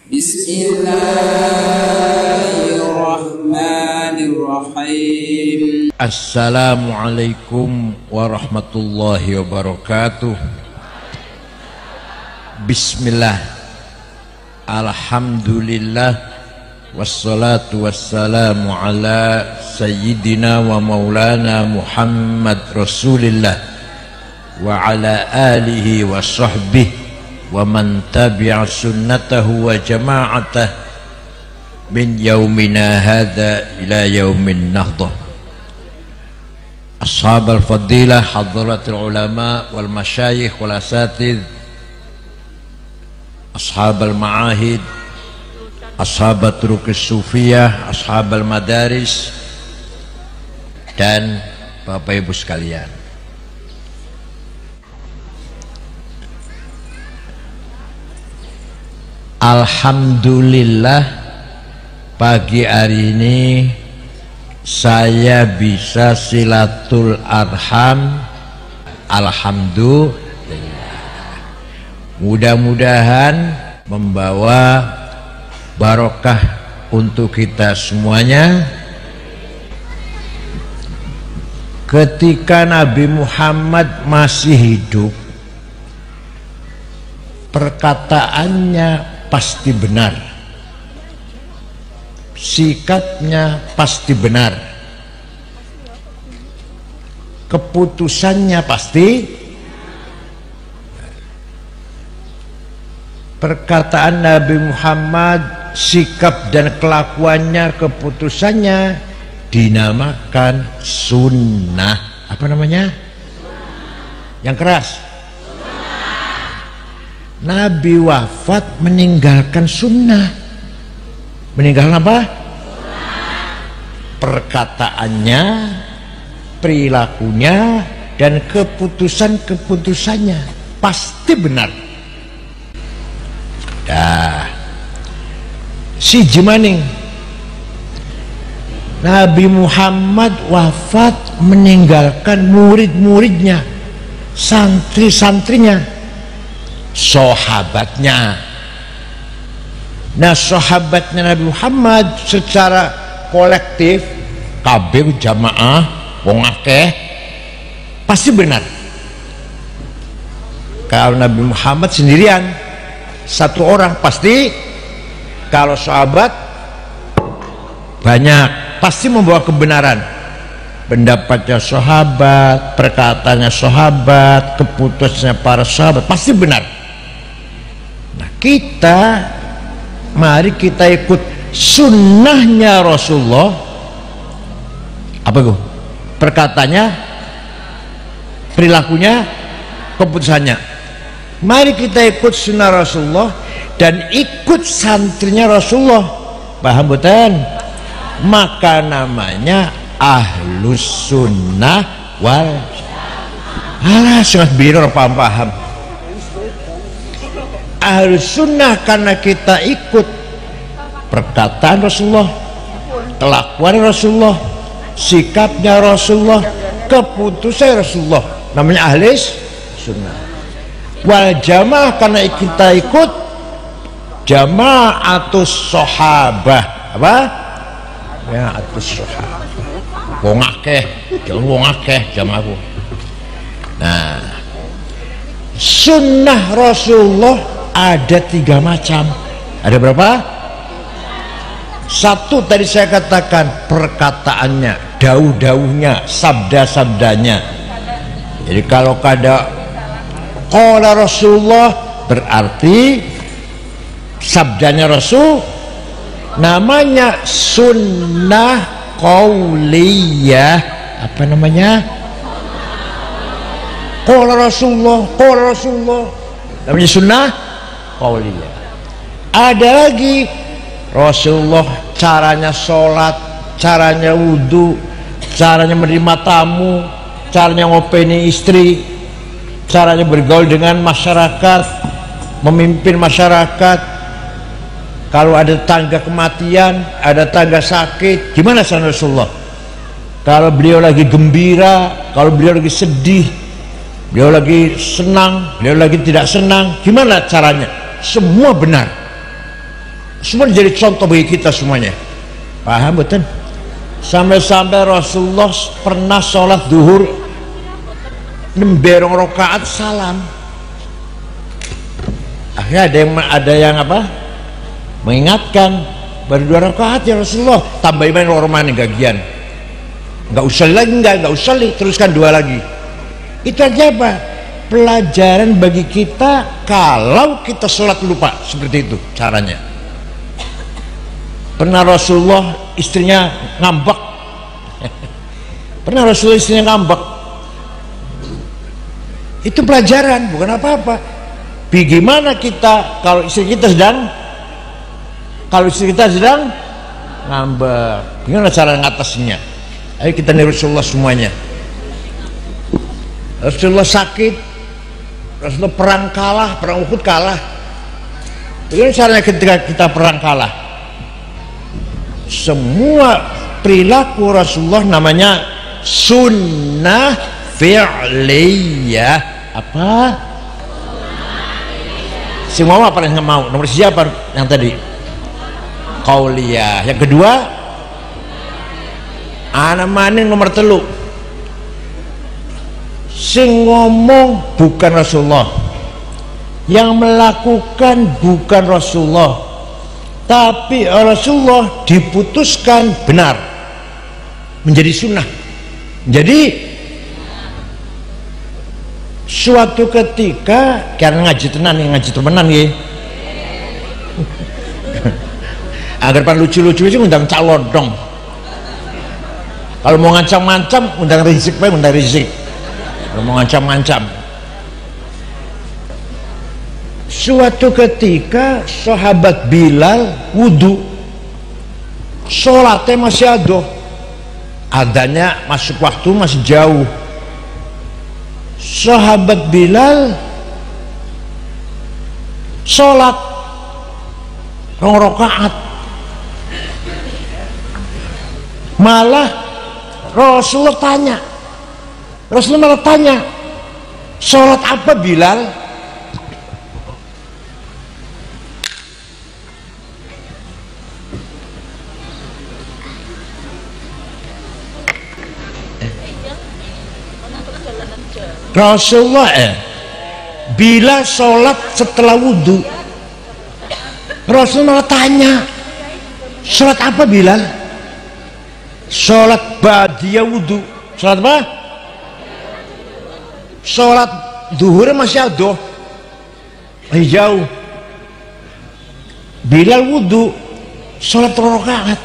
Bismillahirrahmanirrahim. Assalamualaikum warahmatullahi wabarakatuh. Bismillah, alhamdulillah, wassalatu wassalamu ala sayyidina wa maulana Muhammad Rasulillah wa ala alihi wa sahbihi wa man tabi'a sunnatahu wa jama'atah min yaumina hadha ila yaumin nahdah. Ashab al-fadilah, hadratul ulama wal masyayikh wal asatidh, ashab al-ma'ahid, ashab at-turukis sufiyah, ashab al-madaris, dan Bapak Ibu sekalian, alhamdulillah pagi hari ini saya bisa silatul arham. Alhamdulillah, mudah-mudahan membawa barokah untuk kita semuanya. Ketika Nabi Muhammad masih hidup, perkataannya pasti benar, sikapnya pasti benar, keputusannya pasti. Perkataan Nabi Muhammad, sikap dan kelakuannya, keputusannya dinamakan sunnah. Apa namanya? Yang keras. Nabi wafat meninggalkan sunnah. Meninggalkan apa? Perkataannya, perilakunya, dan keputusan-keputusannya pasti benar. Dah, si Jimaning, Nabi Muhammad wafat meninggalkan murid-muridnya, santri-santrinya, sahabatnya. Nah, sahabatnya Nabi Muhammad secara kolektif, kabeh jamaah wong akeh, pasti benar. Kalau Nabi Muhammad sendirian, satu orang pasti. Kalau sahabat banyak, pasti membawa kebenaran. Pendapatnya sahabat, perkataannya sahabat, keputusannya para sahabat pasti benar. Nah, mari kita ikut sunnahnya Rasulullah. Apa itu? Perkataannya, perilakunya, keputusannya. Mari kita ikut sunnah Rasulullah dan ikut santrinya Rasulullah. Paham betul? Maka namanya ahlus sunnah wal alah, sangat biru paham. Ahlus sunnah karena kita ikut perkataan Rasulullah, kelakuan Rasulullah, sikapnya Rasulullah, keputusan Rasulullah, namanya ahlus sunnah. Wal jamaah karena kita ikut jamaatus sahabah. Apa? Ya, atus sahabah. Wong akeh, jangan wong akeh jamaahku. Nah, sunnah Rasulullah ada 3 macam. Ada berapa? Satu tadi saya katakan, perkataannya, dauh-dauhnya, sabda-sabdanya. Jadi kalau ada qala Rasulullah berarti sabdanya Rasul, namanya sunnah qauliyah. Apa namanya? Qala Rasulullah, namanya sunnah qauliyah. Ada lagi Rasulullah caranya sholat, caranya wudhu, caranya menerima tamu, caranya ngopeni istri, caranya bergaul dengan masyarakat, memimpin masyarakat. Kalau ada tangga kematian, ada tangga sakit, gimana cara Rasulullah? Kalau beliau lagi gembira, kalau beliau lagi sedih, beliau lagi senang, beliau lagi tidak senang, gimana caranya? Semua benar. semua jadi contoh bagi kita semuanya. Paham betul? Sampai-sampai Rasulullah pernah sholat duhur nemberong rakaat salam. Akhirnya ada yang apa? Mengingatkan, baru 2 rakaat ya Rasulullah, tambahin main orang gagian. Nggak usah lagi, nggak usah teruskan 2 lagi. Itu aja apa? Pelajaran bagi kita kalau kita sholat lupa, seperti itu caranya. Pernah Rasulullah istrinya ngambek. Pernah Rasulullah istrinya ngambek. Itu pelajaran, bukan apa-apa. Bagaimana kita kalau istri kita sedang ngambek, gimana cara ngatasinya? Ayo kita niru Rasulullah semuanya. Rasulullah sakit, Rasulullah perang kalah, perang Uhud kalah. Bagaimana caranya ketika kita perang kalah? Semua perilaku Rasulullah namanya sunnah fi'liyah. Apa? Semua apa yang mau? Nomor siapa yang tadi? Qauliyah. Yang kedua, anak maning nomor 3. Sing ngomong bukan Rasulullah, yang melakukan bukan Rasulullah, tapi Rasulullah diputuskan benar menjadi sunnah. Jadi suatu ketika karena ngaji tenan ya, agar pan lucu-lucu itu undang calon dong. Kalau mau ngancam-ngancam undang Rizik, undang Rizik. Kalau mau ngancam-ngancam. Suatu ketika sahabat Bilal wudu, sholatnya masih adanya masuk waktu masih jauh. Sahabat Bilal sholat 2 rakaat, malah Rasulullah malah tanya, sholat apa Bilal? Rasulullah bila sholat setelah wudhu, Rasulullah malah tanya, sholat apa Bilal? Sholat ba'diyah wudhu. Sholat apa? Sholat duhur masih jauh. Bilal wudhu, sholat 2 rakaat.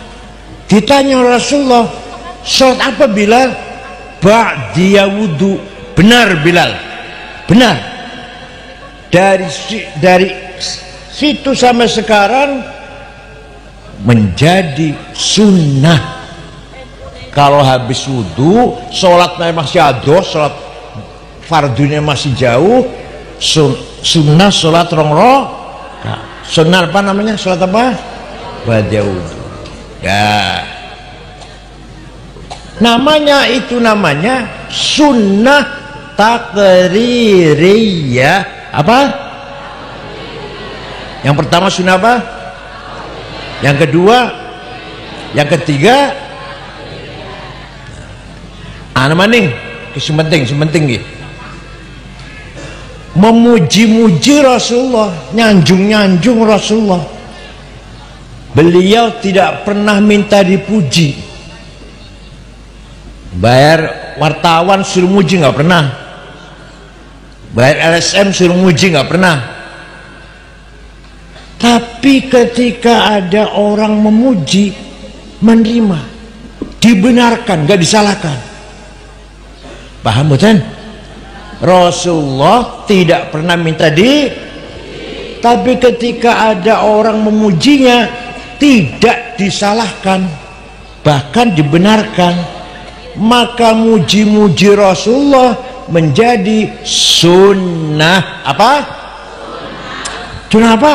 Ditanya Rasulullah, sholat apa Bilal? Ba'diyah wudhu. Benar Bilal, benar. Dari situ sampai sekarang menjadi sunnah. Kalau habis wudhu, sholatnya masih sholat fardunya masih jauh, sunnah sholat 2 rakaat. Sunnah apa namanya? Sholat apa? Ba'da wudhu. Ya, namanya sunnah takririyah. Apa? Yang pertama sunnah apa? Yang kedua, yang ketiga, maning sementing gitu. Memuji-muji Rasulullah, nyanjung Rasulullah. Beliau tidak pernah minta dipuji. Bayar wartawan suruh muji nggak pernah. Bayar LSM suruh muji nggak pernah. Tapi ketika ada orang memuji, menerima, dibenarkan, nggak disalahkan. Paham bukan? Rasulullah tidak pernah minta tapi ketika ada orang memujinya, tidak disalahkan, bahkan dibenarkan. Maka muji-muji Rasulullah menjadi sunnah. Apa? Sunnah apa?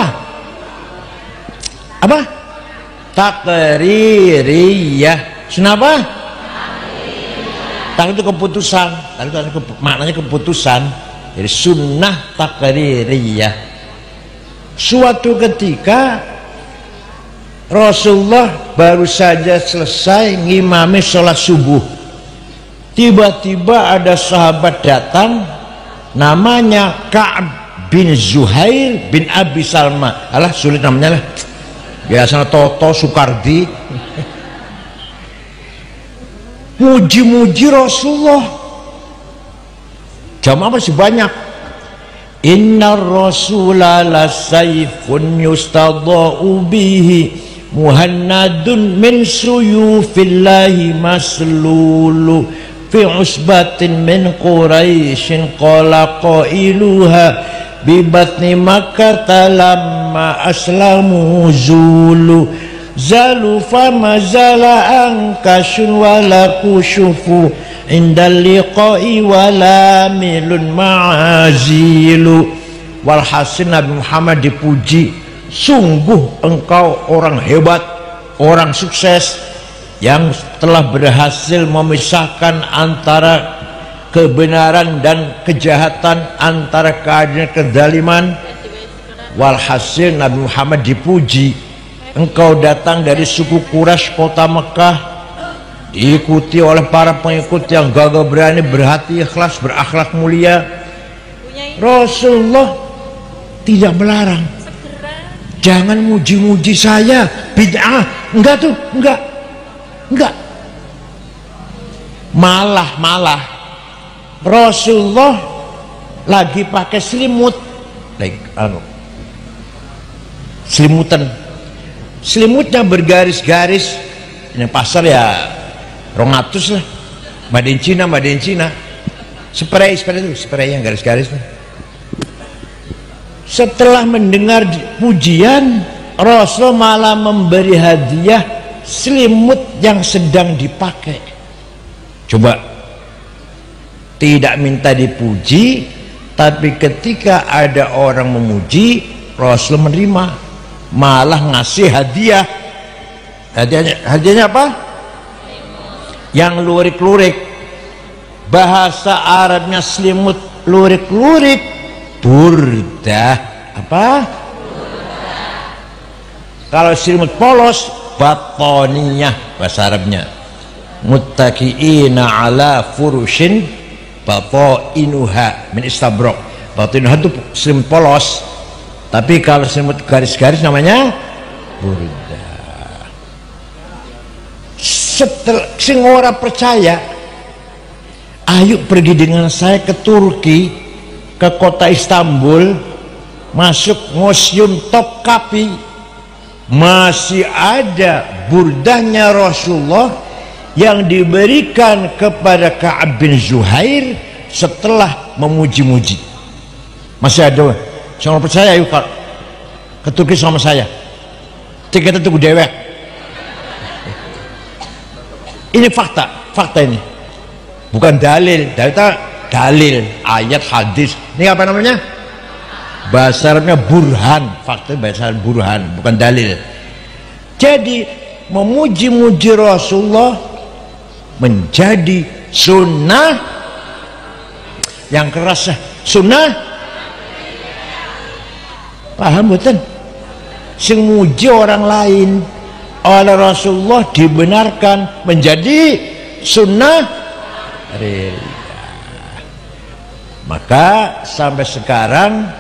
Apa? Takririyah. Sunnah apa? Takrir itu keputusan. Takrir itu maknanya keputusan. Jadi sunnah takririyah. Suatu ketika Rasulullah baru saja selesai ngimami sholat subuh, tiba-tiba ada sahabat datang namanya Ka'ab bin Zuhair bin Abi Salma. Alah, sulit namanya lah, biasanya Toto Soekardi. Muji-muji Rasulullah, jamaah masih banyak. Inna Rasulah la sayfun yustadha'u bihi muhannadun min suyufillahi maslulu fi usbatin min quraishin qala qailuha bibatni makkah lamma aslamu zulu zalu fama zala angkashun wala kushufu indal liqa'i wala milun ma'azilu. Walhasil Nabi Muhammad dipuji, sungguh engkau orang hebat, orang sukses yang telah berhasil memisahkan antara kebenaran dan kejahatan, antara keadilan dan kezaliman. Walhasil Nabi Muhammad dipuji, engkau datang dari suku Quraisy kota Mekah, diikuti oleh para pengikut yang gagah berani, berhati ikhlas, berakhlak mulia. Rasulullah tidak melarang, jangan muji-muji saya, bid'ah, enggak tuh, enggak. Malah Rasulullah lagi pakai selimut, selimutnya bergaris-garis. Ini pasar ya 200 lah, made in Cina. Spray yang garis-garis. Setelah mendengar pujian, Rasul malah memberi hadiah selimut yang sedang dipakai. Coba, tidak minta dipuji, tapi ketika ada orang memuji, Rasul menerima, malah ngasih hadiah. Hadiahnya apa? Yang lurik-lurik. Bahasa Arabnya selimut lurik-lurik, burdah. Apa? Kalau selimut polos, batoniyah bahasa Arabnya. Muttaqiina ala furushin batoinuha min istabrok. Batoinuha itu selimut polos, tapi kalau selimut garis-garis namanya burdah. Setelah sing ora percaya, ayo pergi dengan saya ke Turki, ke kota Istanbul, masuk museum Topkapi, masih ada burdahnya Rasulullah yang diberikan kepada Ka'ab bin Zuhair setelah memuji-muji. Masih ada. Saya percaya, yuk ke Turki sama saya, tiketnya tunggu dewek. Ini fakta ini, bukan dalil ayat hadis. Ini apa namanya? Bahasa Arabnya burhan. Fakta bahasa Arab burhan, bukan dalil. Jadi memuji-muji Rasulullah menjadi sunnah yang keras. Sunnah, paham betul? Sing muji orang lain oleh Rasulullah dibenarkan menjadi sunnah rillah. Maka sampai sekarang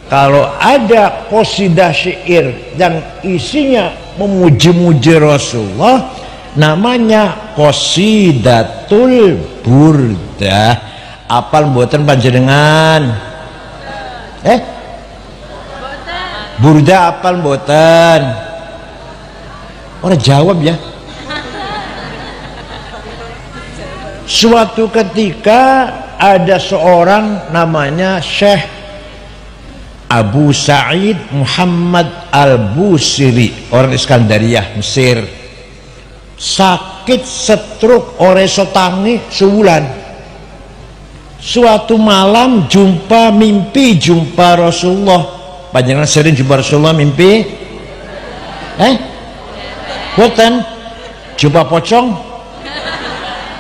kalau ada qasidah syair yang isinya memuji-muji Rasulullah, namanya qasidatul burdah. Apal mboten panjenengan? Burdah apal mboten? Orang jawab ya. Suatu ketika ada seorang namanya Syekh Abu Sa'id Muhammad Al-Busiri, orang Iskandariyah, Mesir. Sakit stroke ora iso tangi sebulan. Suatu malam mimpi jumpa Rasulullah. Panjenengan sering jumpa Rasulullah mimpi? Boten jumpa pocong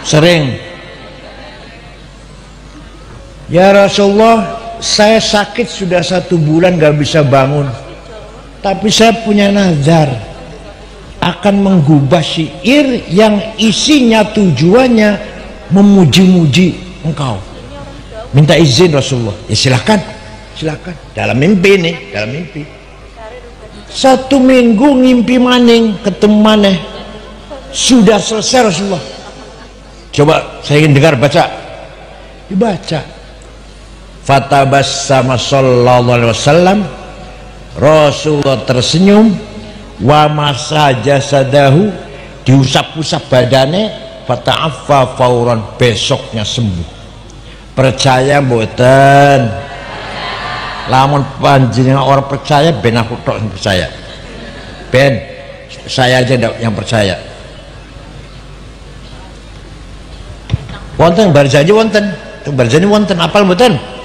sering. Ya Rasulullah, saya sakit sudah 1 bulan gak bisa bangun. tapi saya punya nazar akan menggubah syair yang isinya tujuannya memuji-muji engkau. Minta izin Rasulullah. Ya silakan, silakan. Dalam mimpi nih, dalam mimpi. 1 minggu ngimpi maning, ketemu maneh. Sudah selesai Rasulullah. Coba saya ingin dengar, baca. Dibaca. Fatabassama sallallahu alaihi wasallam. Rasulullah tersenyum. Wa masa jasadahu, diusap-usap badannya, fata'affa fauran, besoknya sembuh. Percaya mboten? Lamun panjenengan orang percaya, ben aku tok yang percaya. Ben saya aja yang percaya. Wonten Barzanji wonten, Barzanji wonten apal mboten?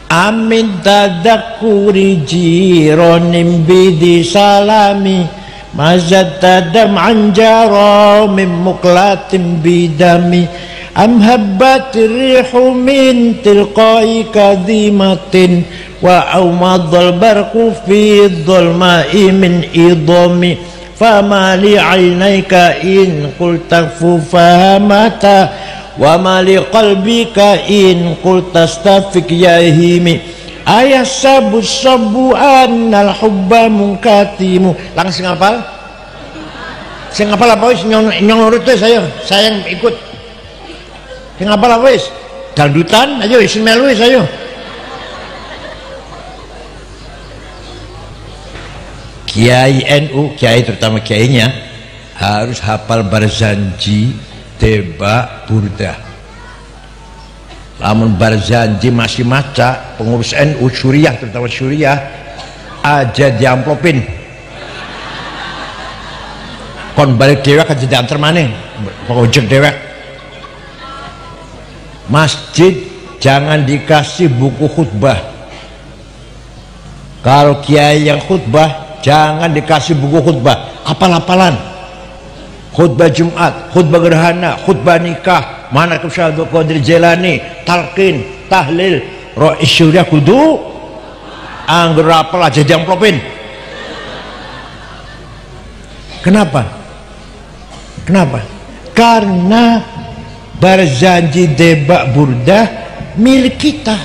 Amin tadakuri jironim bidi salami mazat tadam anjaro mim muklatim bidami am habbatir rihu min tilqai kadhimatin wa awmadhal barqu fi dhulma'i min idami fama li aynayka in qulta fahamata wa ma li qalbika in qulta stafik yahimi ayah sabu sabu annal hubba munkatimu. Langsung hafal? Sing hafal apa wis nyong nurut saya yang ikut. Sing hafal apa wis? Dangdutan ayo isi melu wis ayo. Kiai NU, kiai terutama kiainya harus hafal Barzanji, Deba, Burdah. Lamun Barzanji masih maca, pengurus NU Syuriah, terutama Syuriah aja diamplopin. Kon balik dewek aja diantar maneh, pokoknya dewek. Masjid jangan dikasih buku khutbah. Kalau kiai yang khutbah jangan dikasih buku khutbah, apal-apalan. Khutbah Jumat, khutbah gerhana, khutbah nikah, mana ke Syekh Abdul Qadir Jailani, talqin, tahlil, rois syuriah kudu angger apel aja diamplopin. Kenapa? Kenapa? Karena Barzanji, Deba, Burdah milik kita.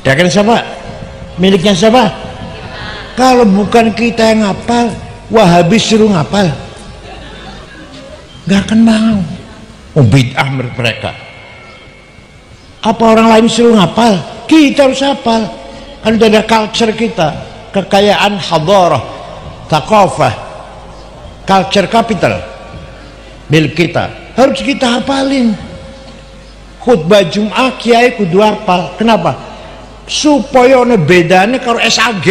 Kan siapa? Miliknya siapa? Kalau bukan kita yang ngapal, Wahabi suruh ngapal, gak akan mau. Bid'ah mereka. Apa orang lain suruh ngapal? Kita harus hafal. Kan udah ada culture kita, kekayaan hadarah, thaqafah, culture capital milik kita, harus kita hafalin. Khutbah Jumat kiai kudu hafal. Kenapa? Supaya ono bedane karo SAG.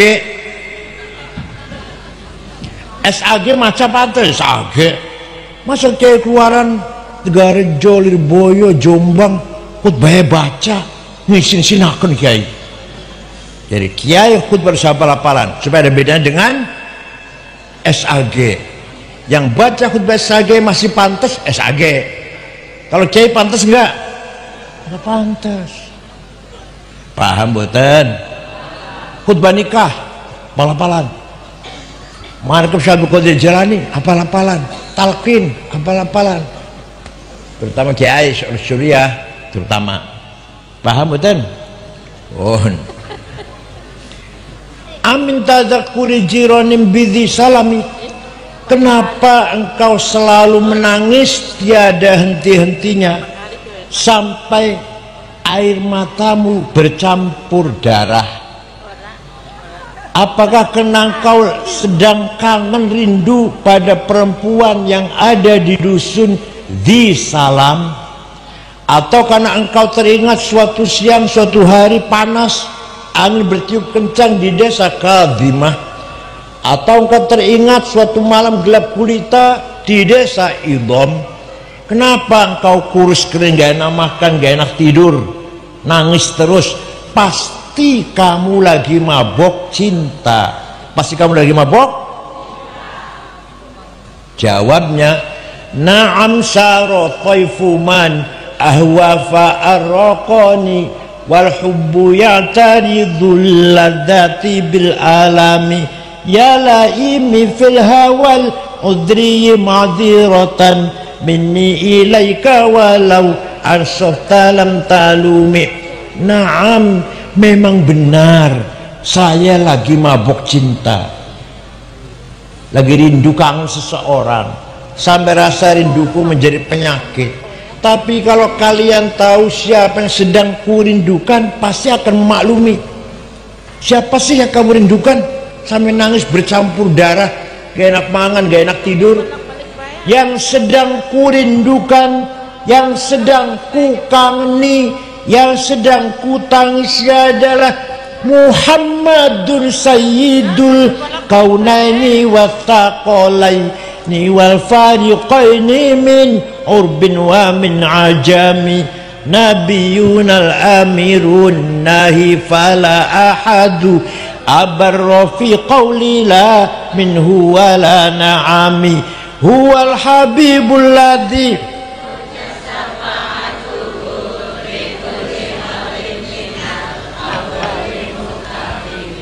SAG maca pantes SAG. Masa kayak keluaran Tegarejo, Lirboyo, Jombang khutbahnya baca ngisin-sinakan kiai. Jadi kiai khutbah hafal-hafalan supaya ada bedanya dengan SAG. Yang baca khutbah SAG masih pantas SAG. Kalau kiai pantas enggak? Enggak pantas. Paham mboten? Khutbah nikah hafal-hafalan. Markab Syekh Abdul Qadir Jailani hafal-hafalan, talqin hafal-hafalan. Terutama kiai Syuriah terutama. Paham mboten? Oh. Amin tadzakuri jiranim bidhi salami. Kenapa engkau selalu menangis tiada henti-hentinya sampai air matamu bercampur darah? Apakah karena engkau sedang kangen rindu pada perempuan yang ada di dusun di Salam, atau karena engkau teringat suatu siang suatu hari panas angin bertiup kencang di desa Kadhimah, atau engkau teringat suatu malam gelap gulita di desa Idham? Kenapa engkau kurus kering, gak enak makan, gak enak tidur, nangis terus? Pasti kamu lagi mabok cinta. Pasti kamu lagi mabok. Jawabnya, na'am saro taifu man ahwa fa'arraqani wal hubbu ya'taridul ladati bil alami ya laimi fil hawal udri ma'dziratan minni ilaika walau arsafta lam talumi. Naam, memang benar saya lagi mabuk cinta, lagi rindu kangen seseorang, sampai rasa rinduku menjadi penyakit. Tapi kalau kalian tahu siapa yang sedang kurindukan, pasti akan memaklumi. Siapa sih yang kamu rindukan sampai nangis bercampur darah, gak enak mangan, gak enak tidur? Yang sedang kurindukan, yang sedang kukangeni, yang sedang kutangisi adalah Muhammadun Sayyidul Kaunaini Wathaqalaini wal fariqaini min urbin wa min ajami, Nabiyunal amirun nahi fala ahadu abarra fi qawli la minhu wa la na'ami, huwal habibul ladhi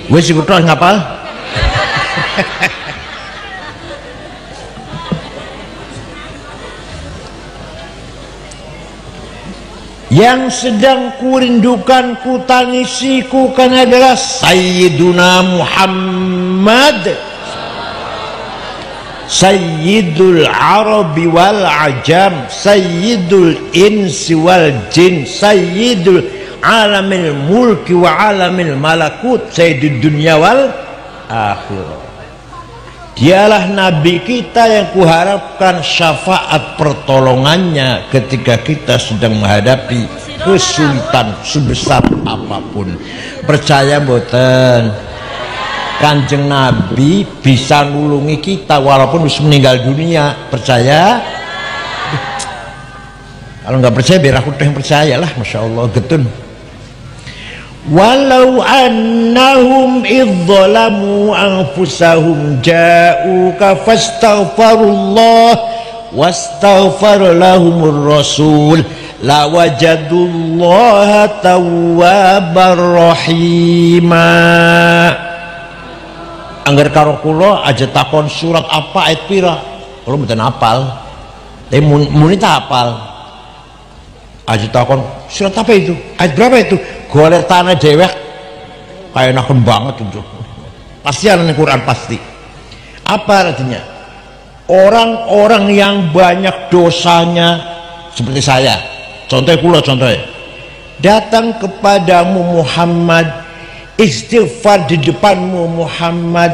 wes ikut terus ngapal. Yang sedang kurindukan, kutangisi, kan adalah Sayyiduna Muhammad, Sayyidul Arabi wal Ajam, Sayyidul Insi wal Jin, Sayyidul Alamil Mulki wa Alamil Malakut, Sayyidul Dunya wal Akhirah. Dialah Nabi kita yang kuharapkan syafaat pertolongannya ketika kita sedang menghadapi kesulitan sebesar apapun. Percaya mboten? Kanjeng Nabi bisa nulungi kita walaupun harus meninggal dunia. Percaya? Kalau nggak percaya biar aku yang percaya lah. Masya Allah getun. Walau annahum idzalamu anfusahum ja'uka fastaghfirullah wastaghfar lahumur rasul la wajadullaha tawwabar rahima. Angger karo kula aja takon surat apa ayat pira, kula mboten hafal. Tapi muni tak hafal. Aja takon surat apa itu? Ayat berapa itu? Golek tanah dewek kayak enakan banget itu. Pasti ada Quran pasti. Apa artinya? Orang-orang yang banyak dosanya seperti saya. Contohnya kula contohnya. Datang kepadamu Muhammad, istighfar di depanmu Muhammad,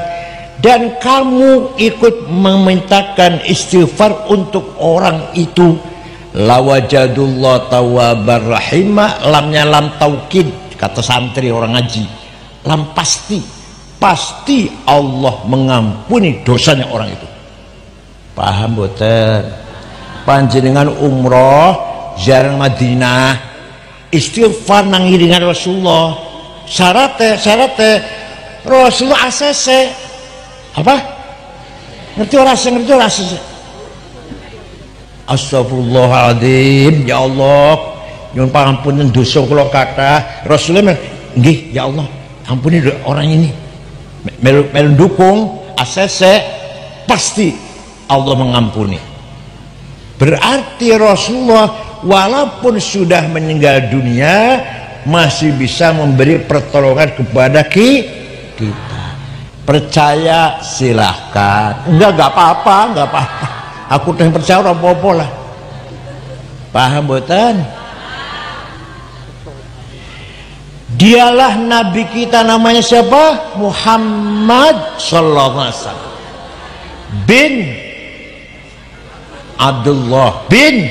dan kamu ikut memintakan istighfar untuk orang itu, lawajadullah tawwabar rahimah. Lamnya lam taukid, kata santri orang ngaji. Lam pasti Allah mengampuni dosanya orang itu. Paham boten? Panjenengan umroh ziarah Madinah, istighfar nang iringan Rasulullah. Syaratnya Rasulullah ACC apa? Ngerti ora ACC? Astagfirullahaladzim, ya Allah, nyuwun pangapunten dosa kula kathah. Rasulullah nggih, ya Allah, ampuni orang ini. Melu dukung ACC, pasti Allah mengampuni. Berarti Rasulullah walaupun sudah meninggal dunia masih bisa memberi pertolongan kepada kita. Percaya silahkan, enggak apa-apa. Aku udah percaya orang apa-apa lah. Paham boten? Dialah Nabi kita, namanya siapa? Muhammad sallallahu alaihi wasallam bin Abdullah bin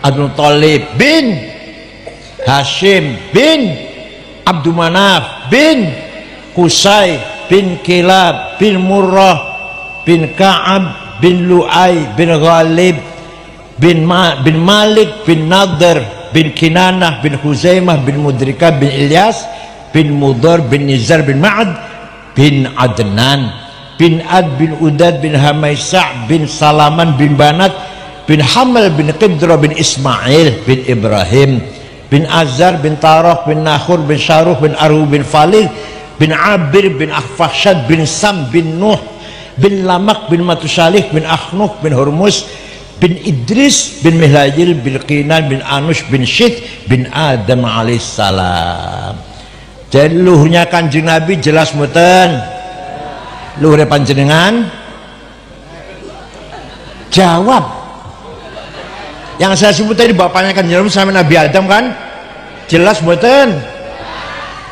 Abdul Thalib bin Hashim bin Abdul Manaf bin Qusay bin Kilab bin Murrah bin Ka'ab bin Lu'ay bin Ghalib bin Malik bin Nadr bin Kinanah bin Huzaimah bin Mudrikah bin Ilyas bin Mudar bin Nizar bin Ma'ad bin Adnan bin Ad bin Udad bin Hamaisa' bin Salaman bin Banat bin Hamal bin Qidra bin Ismail bin Ibrahim bin Azar bin Tarah bin Nakhur bin Syaruh bin Arhu bin Falil bin Abir bin Akhfashad bin Sam bin Nuh bin Lamak bin Matusalih bin Akhnuf bin Hormuz bin Idris bin Mihlajil bin Qinan bin Anush bin Syith bin Adam alaihissalam. Jadi luhurnya Kanjeng Nabi jelas mboten? Luhurnya panjenengan jawab. Yang saya sebut tadi bapaknya Kanjeng Nabi sama Nabi Adam kan? Jelas mboten?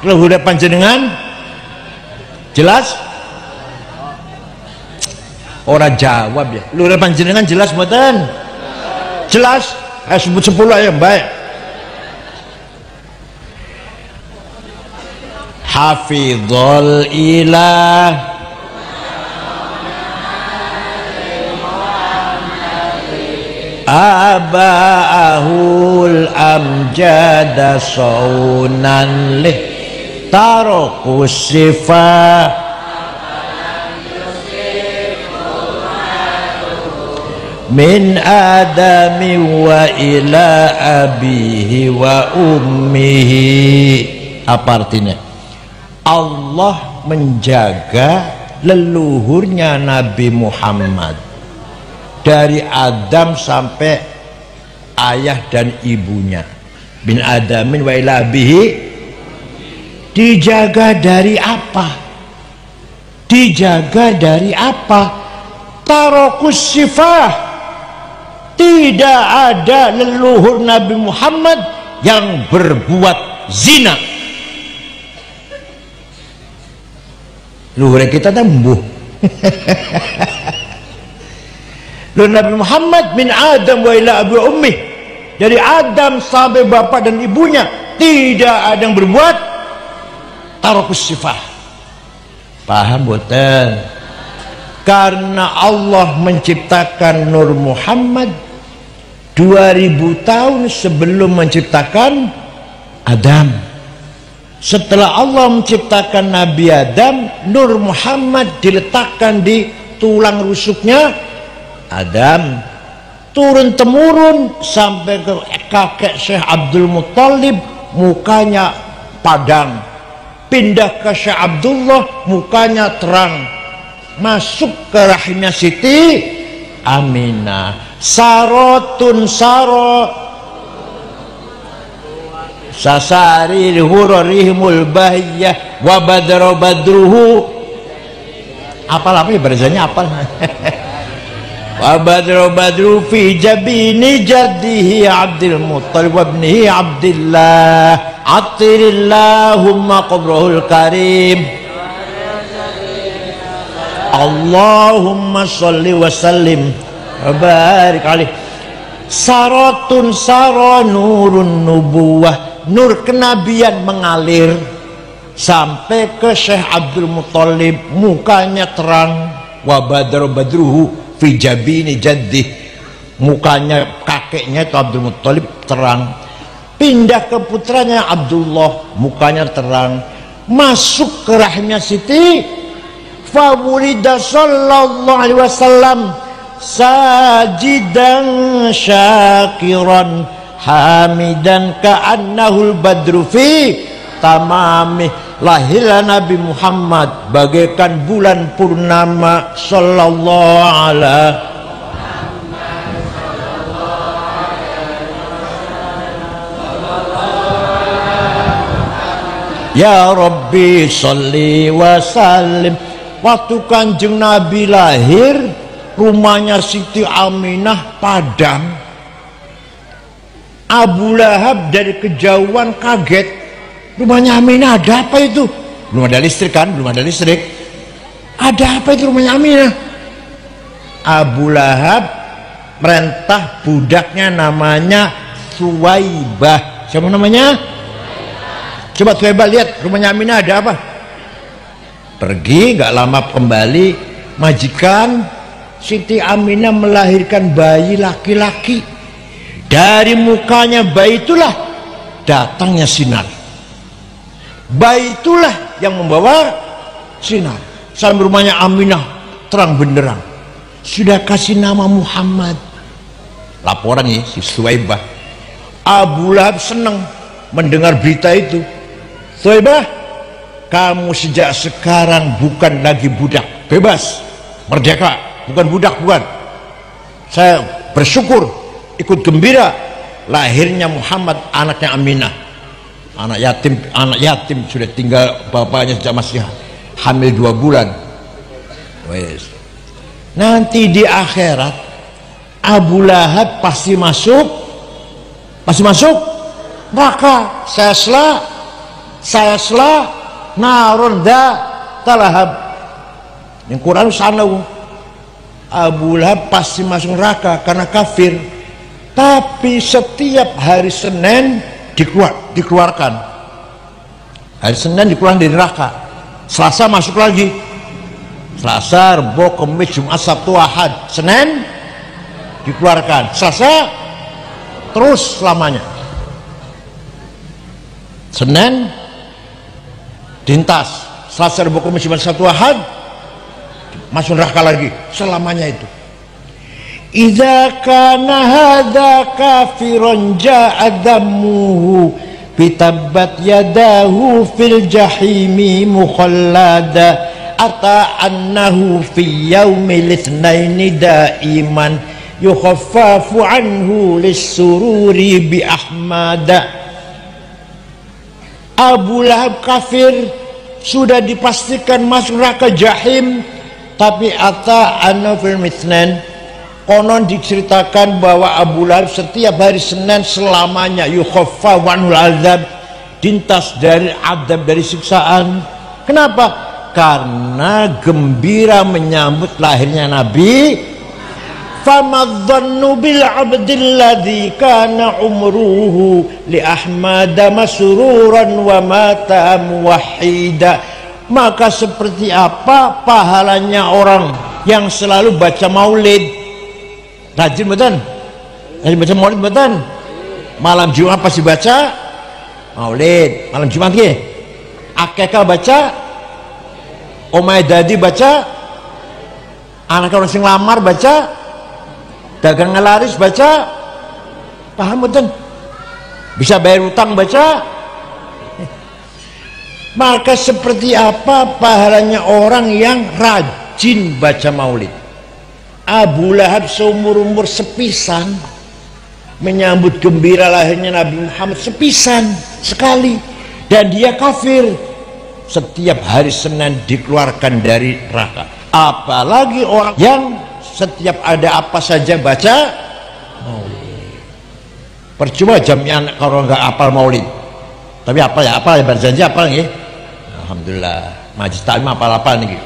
Luhurnya panjenengan jelas? Orang jawab ya. Luhurnya panjenengan jelas mboten? Jelas? Sebut 10 aja baik. Hafizul ilah aba'ahul amjada saunan lih tarokus sifah min adami wa ila abihi wa ummihi. Apa artinya? Allah menjaga leluhurnya Nabi Muhammad dari Adam sampai ayah dan ibunya, bin adamin wa ila abihi. Dijaga dari apa? Dijaga dari apa? Tarokus sifah. Tidak ada leluhur Nabi Muhammad yang berbuat zina. Leluhur kita tembuh. Leluhur Nabi Muhammad min Adam wa ila abi ummih, dari Adam sampai bapak dan ibunya tidak ada yang berbuat tarokus sifah. Paham boten? Karena Allah menciptakan Nur Muhammad 2000 tahun sebelum menciptakan Adam. Setelah Allah menciptakan Nabi Adam, Nur Muhammad diletakkan di tulang rusuknya Adam, turun temurun sampai ke kakek Syekh Abdul Muttalib, mukanya padang. Pindah ke Syekh Abdullah, mukanya terang. Masuk ke rahimnya Siti Aminah. Sarotun saro sasari hurarihimul bahiyah wa badro badruhu. Apal apa ya barzanya apal. Wa badro badru fi jabini jaddihi Abdul Muttalib wa ibnihi Abdillah atirillahumma qabrahul karim. Allahumma sholli wa sallim barik alaih. Sarotun saro nurun nubuwah, nur kenabian mengalir sampai ke Syekh Abdul Muttalib, mukanya terang. Wa badru badruhu fi jabini jaddih, mukanya kakeknya itu Abdul Muttalib terang. Pindah ke putranya Abdullah, mukanya terang. Masuk ke rahimnya Siti, fa wulida sallallahu alaihi wasallam sajidan syakiran hamidan ka'annahul badru fi tamami. Lahirlah Nabi Muhammad bagaikan bulan purnama sallallahu alaihi ya Rabbi sholli wa sallim. Waktu Kanjeng Nabi lahir, rumahnya Siti Aminah padam. Abu Lahab dari kejauhan kaget, rumahnya Aminah ada apa itu? Belum ada listrik kan? Belum ada listrik. Ada apa itu rumahnya Aminah? Abu Lahab merentah budaknya namanya Suwaibah. Siapa namanya? Coba Suwaibah lihat rumahnya Aminah ada apa? Pergi, gak lama kembali, majikan Siti Aminah melahirkan bayi laki-laki. Dari mukanya bayi itulah datangnya sinar. Bayi itulah yang membawa sinar. Sampai rumahnya Aminah terang benderang. Sudah kasih nama Muhammad. Laporan nih si Suwaibah. Abu Lahab senang mendengar berita itu. Suwaibah, kamu sejak sekarang bukan lagi budak, bebas, merdeka, bukan budak, bukan. Saya bersyukur, ikut gembira lahirnya Muhammad, anaknya Aminah, anak yatim sudah tinggal bapaknya sejak masih hamil 2 bulan. Wes. Nanti di akhirat Abu Lahab pasti masuk neraka. Saya sela narun talahab. Yang Quran sana Abu Lahab pasti masuk neraka karena kafir. Tapi setiap hari Senin dikeluarkan. Hari Senin dikeluarkan dari neraka. Selasa masuk lagi. Selasa, Rabu, Kamis, Jumat, Sabtu, Ahad, Senin dikeluarkan. Selasa terus selamanya. Senin dintas, Selasa, Rabu, Kamis, Jumat, Sabtu, Ahad masuk neraka lagi selamanya itu. Idza kana hadza kafiran ja'a dammuhu bitabbat yadahu fil jahimi mukhallada ata annahu fi yaumil itsnaini daiman yukhaffafu anhu lis-sururi bi ahmada. Abu Lahab kafir, sudah dipastikan masuk neraka jahim, tapi ata annahu fil itsnain, konon diceritakan bahwa Abu Lahab setiap hari Senin selamanya yukhaffafu anhu al-azab, dintas dari adab, dari siksaan. Kenapa? Karena gembira menyambut lahirnya Nabi. Famadhannu bil abdilladzi kana umruhu li ahmada masruran wa mata muwahhida. Maka seperti apa pahalanya orang yang selalu baca maulid? Rajin betul? Rajin baca maulid betul? Malam Jumat pasti baca maulid. Malam Jumat ke? Akekah baca? Omai dadi baca, anak orang sing lamar baca, dagang laris baca, paham betul? Bisa bayar utang baca. Maka seperti apa pahalanya orang yang rajin baca maulid? Abu Lahab seumur-umur sepisan menyambut gembira lahirnya Nabi Muhammad, sepisan sekali, dan dia kafir. Setiap hari Senin dikeluarkan dari neraka. Apalagi orang yang setiap ada apa saja baca maulid. Percuma jamnya anak kalau nggak apal maulid. Tapi apa ya berjanji apa nih? Alhamdulillah, majlis taklim apal nih.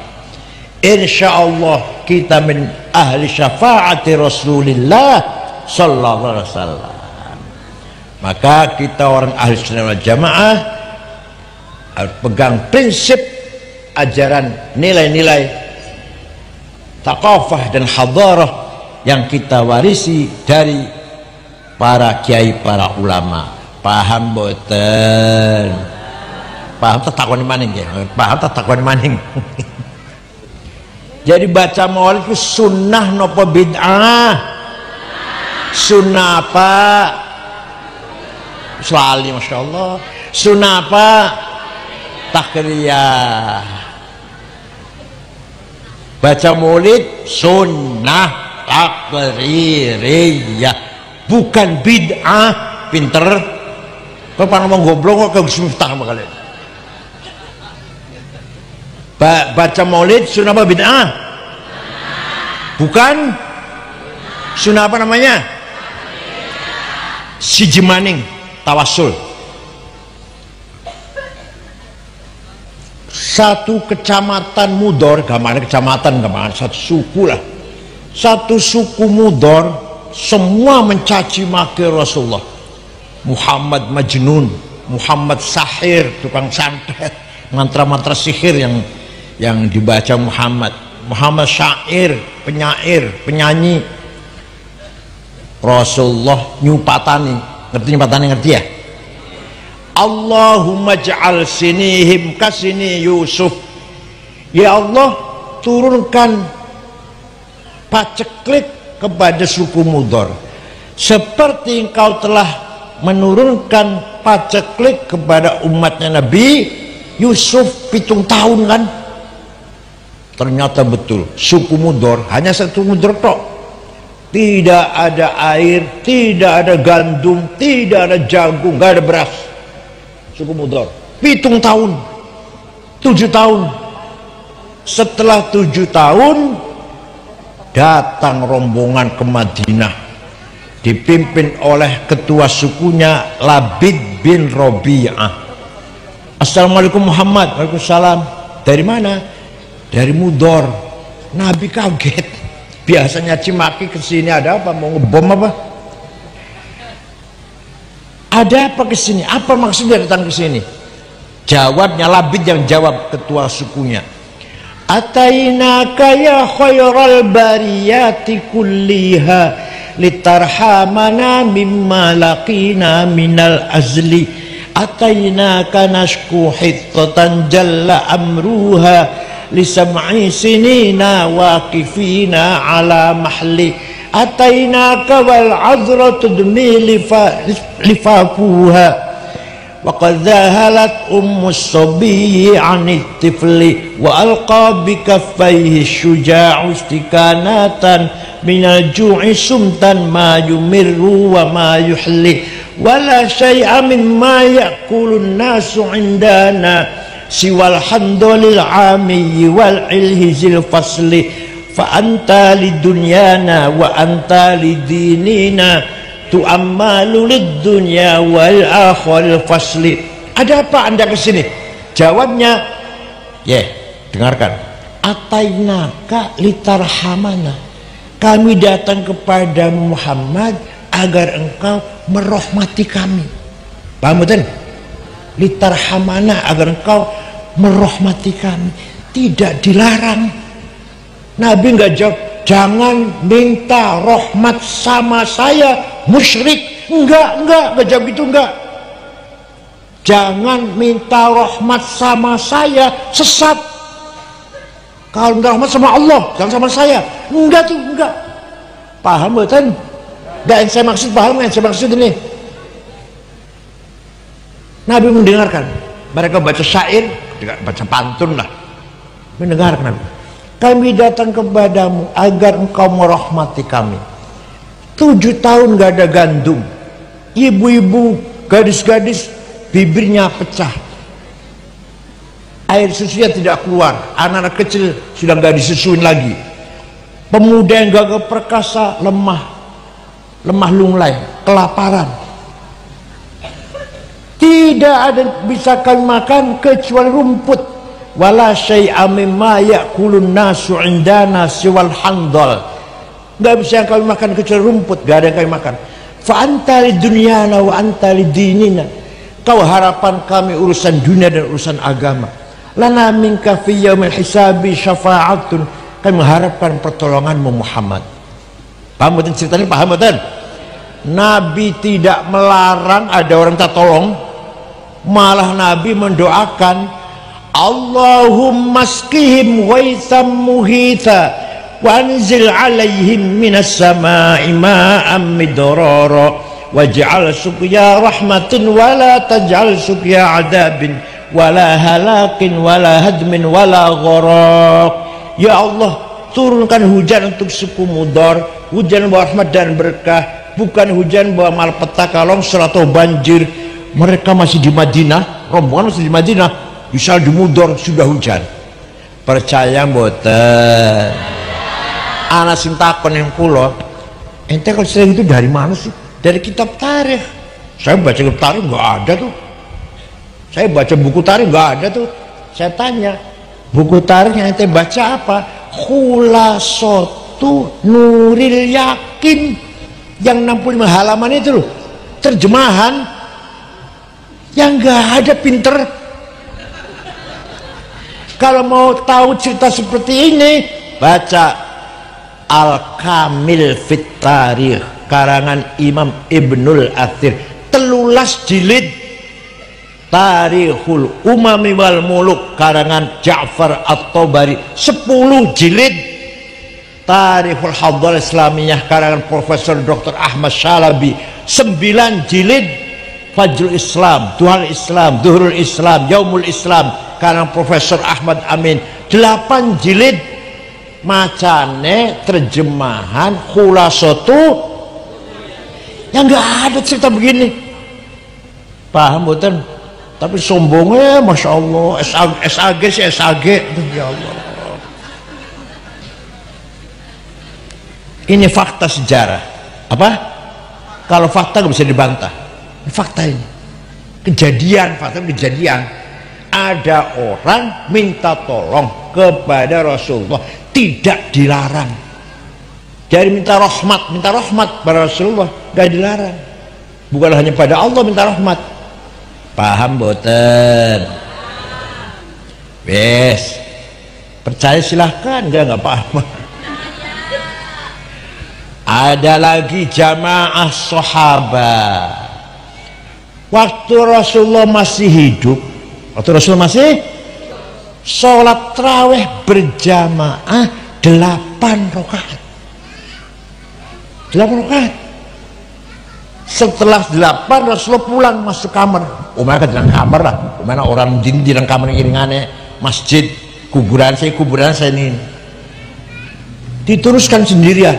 Insya Allah kita min ahli syafaati Rasulillah sallallahu alaihi wasallam. Maka kita orang ahli sunnah wal jamaah harus pegang prinsip ajaran, nilai-nilai thaqafah dan hadarah yang kita warisi dari para kiai, para ulama. Paham boten? Paham takon maning ya? Paham takon maning. Jadi baca maulid itu sunnah nopo bid'ah? Sunnah apa? Selali, masya Allah. Sunnah apa? Takriyah. Baca maulid sunnah takriyah, bukan bid'ah. Pinter kok pernah ngomong goblok kok ke Miftah sama kalian. Baca maulid sunnah apa bid'ah? Bukan. Sunnah apa namanya? Sijmaning tawasul. Satu kecamatan Mudor, gambarnya kecamatan, gambarnya satu suku lah, satu suku Mudor semua mencaci maki Rasulullah. Muhammad Majnun, Muhammad Sahir, tukang santet, mantra-mantra sihir yang dibaca Muhammad. Muhammad syair, penyair, penyanyi. Rasulullah nyupatani, ngerti nyupatani, ngerti ya? Allahumma ja'al sinihim kasini Yusuf. Ya Allah, turunkan paceklik kepada suku Mudor seperti engkau telah menurunkan paceklik kepada umatnya Nabi Yusuf 7 tahun kan. Ternyata betul, suku Mudor hanya satu Mudor tok. Tidak ada air, tidak ada gandum, tidak ada jagung, nggak ada beras. Suku Mudor 7 tahun, 7 tahun. Setelah 7 tahun datang rombongan ke Madinah dipimpin oleh ketua sukunya Labid bin Robi'ah. Assalamualaikum Muhammad. Waalaikumsalam. Dari mana? Dari Mudor. Nabi kaget. Biasanya Cimaki kesini ada apa? Mau ngebom apa? Ada apa kesini? Apa maksudnya datang kesini? Jawabnya Labid yang jawab ketua sukunya. Atainaka ya khairal bariyati kulliha litarhamana mimma laqina minal azli. Atainaka nashku hittatan jalla amruha lisam'i sinina waqifina ala mahli. Atainaka wal azra tudmi lifafuha wa qad zahalat ummus sabiyyi 'anit tifli wa alqa bi kaffayhi syuja'u istikanatan minal ju'i sumtan ma yumirru wa ma yuhli wala syai'a mimma ya'kulun nasu 'indana siwal handolil ami wal ilhizil fasli fa anta lidunyana wa anta lidinina tu'ammalu lidunya wal akhiril fasli. Ada apa anda kesini? Jawabnya, dengarkan. Atainaka litarhamana, kami datang kepada Muhammad agar engkau merahmati kami. Paham betul? Litarhamana, agar engkau merahmati kami. Tidak dilarang. Nabi enggak jawab, jangan minta rahmat sama saya, musyrik. Enggak jawab itu, enggak. Jangan minta rahmat sama saya, sesat. Kalau minta rahmat sama Allah, jangan sama saya. Enggak. Paham betul? Enggak yang saya maksud, paham yang saya maksud ini? Nabi mendengarkan. Mereka baca syair, baca pantun lah. Mendengarkan Nabi. Kami datang kepadamu agar engkau merahmati kami. 7 tahun gak ada gandum. Ibu-ibu, gadis-gadis, bibirnya pecah. Air susunya tidak keluar. Anak-anak kecil sudah gak disusuin lagi. Pemuda yang gagah perkasa lemah lunglai, kelaparan. Tidak ada bisa kami makan kecuali rumput. Wala syai'a mimma ya'kulun nasu 'indana siwal handal. Enggak bisa yang kami makan kecuali rumput, enggak ada yang kami makan. Fa anta lidunyana wa anta lidinina. Kau harapan kami urusan dunia dan urusan agama. Lana minka fi yaumil hisabi syafa'atun. Kami mengharapkan pertolonganmu Muhammad. Paham betul ceritanya? Paham betul? Nabi tidak melarang ada orang tak tolong. Malah Nabi mendoakan, Allahumma skihim waitham muhitha wanzil alaihim minas sama'i ma'am midrara waj'al suqya rahmatin wala taj'al suqya adabin wala halakin wala hadmin wala gharaq. Ya Allah, turunkan hujan untuk suku Mudor, hujan bawa rahmat dan berkah, bukan hujan bawa malapetaka, longsor atau banjir. Mereka masih di Madinah, rombongan masih di Madinah, misal di Mudor sudah hujan. Percaya mboten? Ana sing takon yang kula, ente kalau sering itu dari mana sih? Dari kitab tarikh. Saya baca kitab tarikh nggak ada tuh. Saya baca buku tarikh nggak ada tuh. Saya tanya, buku tarikh yang ente baca apa? Khulasatu Nuril Yakin, yang 65 halaman itu loh, terjemahan. Yang nggak ada pinter. Kalau mau tahu cerita seperti ini, baca Al-Kamil Fit Tarikh karangan Imam Ibnul Athir, 13 jilid. Tarikhul Umami wal Muluk karangan Ja'far At-Tabari, 10 jilid. Tarikhul Hawdhal Islamiyah karangan Profesor Dr. Ahmad Shalabi, 9 jilid. Fajrul Islam, Duhal Islam, Duhurul Islam, Yaumul Islam, karang Profesor Ahmad Amin, 8 jilid macane terjemahan Khulasatu, yang nggak ada cerita begini. Paham bukan? Tapi sombongnya Masya Allah, SAG sih SAG, ya Allah. Ini fakta sejarah. Apa? Kalau fakta nggak bisa dibantah. Ini fakta ini. Kejadian, fakta kejadian. Ada orang minta tolong kepada Rasulullah, tidak dilarang. Jadi minta rahmat pada Rasulullah, gak dilarang. Bukan hanya pada Allah minta rahmat. Paham boten? Yes. Percaya silahkan, nggak paham. Ada lagi jamaah sahabat. Waktu Rasulullah masih hidup, sholat tarawih berjamaah 8 rakaat. 8 rakaat. Setelah 8 Rasulullah pulang masuk kamar. Umar kan dalam kamar lah. Umar orang di dalam kamar iringannya masjid, kuburan saya ini. Diteruskan sendirian.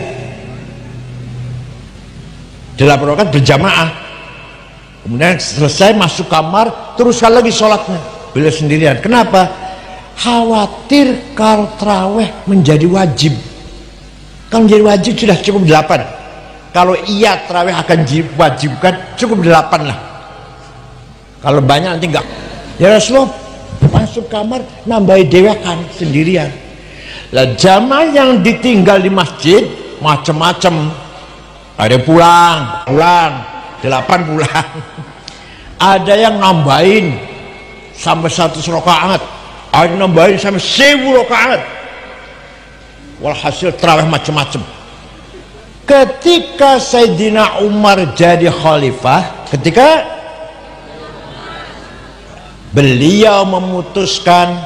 8 rakaat berjamaah. Kemudian selesai masuk kamar, teruskan lagi sholatnya. Beliau sendirian. Kenapa? Khawatir kalau tarawih menjadi wajib. Kalau menjadi wajib sudah cukup 8. Kalau iya tarawih akan diwajibkan, cukup 8 lah. Kalau banyak nanti enggak. Ya Rasulullah masuk kamar nambahi dewekan sendirian. Lah jamaah yang ditinggal di masjid macam-macam. Ada pulang 8 pulang. Ada yang nambahin sampai 100 rakaat. Ada yang nambahin sampai 1000 rakaat. Walhasil tarawih macam-macam. Ketika Sayyidina Umar jadi khalifah, ketika beliau memutuskan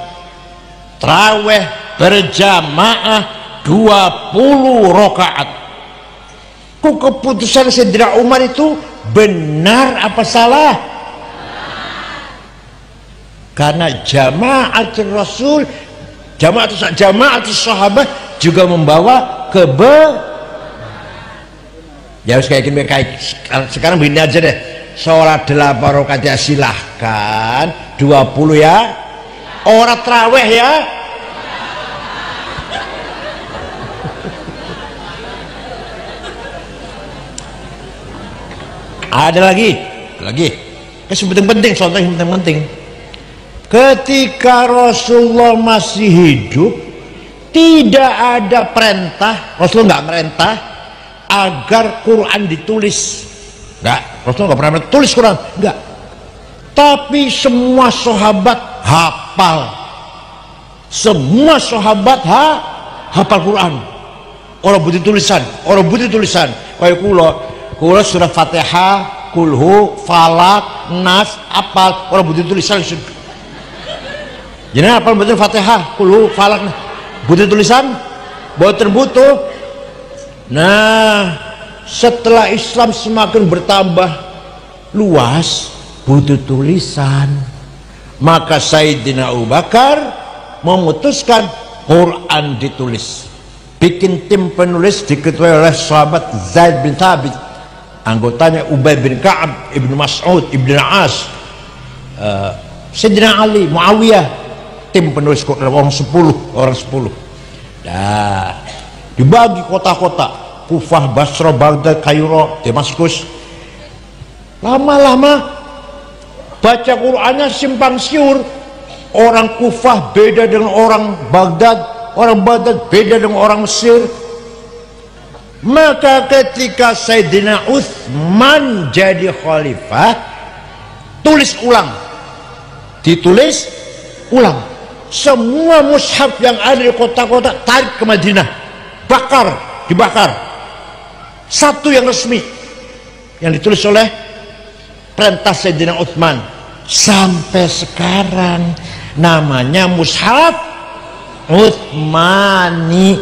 tarawih berjamaah 20 rakaat. Keputusan Sayyidina Umar itu benar apa salah? Karena jamaatul Rasul, jamaatul sahabat juga membawa ya harus kayak gini. Sekarang begini aja deh, sholat 8 rakaat ya silahkan, 20 ya orang tarawih ya. Ada lagi penting, contoh yang penting. Ketika Rasulullah masih hidup, tidak ada perintah, Rasulullah nggak merintah agar Quran ditulis. Nggak, Rasulullah nggak pernah tulis Quran, nggak. Tapi semua sahabat hafal, hafal Quran. Orang butuh tulisan. Kayak kulo surah Fatihah, kulhu, falak, nas, apal, orang butuh tulisan. Jadi apal betul Fatihah, kulhu, falak, butuh tulisan, butuh. Nah, setelah Islam semakin bertambah luas, butuh tulisan. Maka Sayyidina Abu Bakar memutuskan Quran ditulis. Bikin tim penulis diketuai oleh sahabat Zaid bin Thabit, anggotanya Ubay bin Ka'ab, Ibnu Mas'ud, Ibnu As, Sayyidina Ali, Muawiyah, tim penulis orang 10. Nah, dibagi kota-kota, Kufah, Basra, Baghdad, Kairo, Damaskus. Lama-lama baca Qur'annya simpang siur. Orang Kufah beda dengan orang Baghdad, orang Baghdad beda dengan orang Mesir. Maka ketika Sayyidina Utsman jadi khalifah, ditulis ulang semua mushaf yang ada di kota-kota, tarik ke Madinah, dibakar. Satu yang resmi yang ditulis oleh perintah Sayyidina Utsman. Sampai sekarang namanya mushaf Utsmani.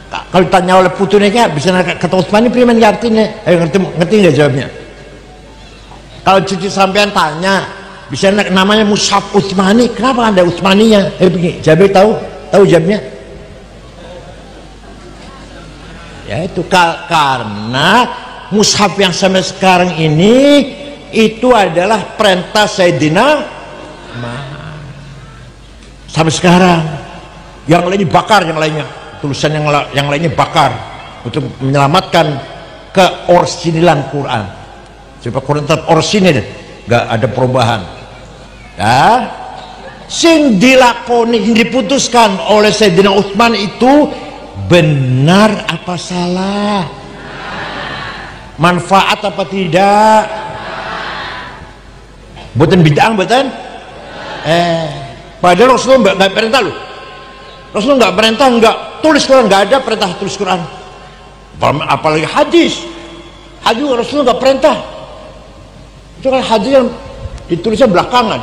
Kalau ditanya oleh putune bisa kata Utsmani primen artinya? Ayo ngerti nggak jawabnya? Kalau cucu sampean tanya bisa namanya mushaf Utsmani. Kenapa ada Utsmaninya? Begini, Jabir tahu jawabnya? Ya itu karena mushaf yang sampai sekarang ini itu adalah perintah Sayyidina sampai sekarang. Yang lainnya bakar, yang lainnya tulisan yang lainnya bakar untuk menyelamatkan keorsinilan Quran supaya Quran tetap orsinil, nggak ada perubahan. Ya, sing dilakoni, diputuskan oleh Sayyidina Utsman itu benar apa salah, manfaat apa tidak, buatan bid'ah buatan. Padahal Rasulullah nggak perintah loh. Rasulullah nggak perintah, nggak tulis Quran, nggak ada perintah tulis Quran. Apalagi hadis Rasulullah nggak perintah. Itu kan hadis yang ditulisnya belakangan.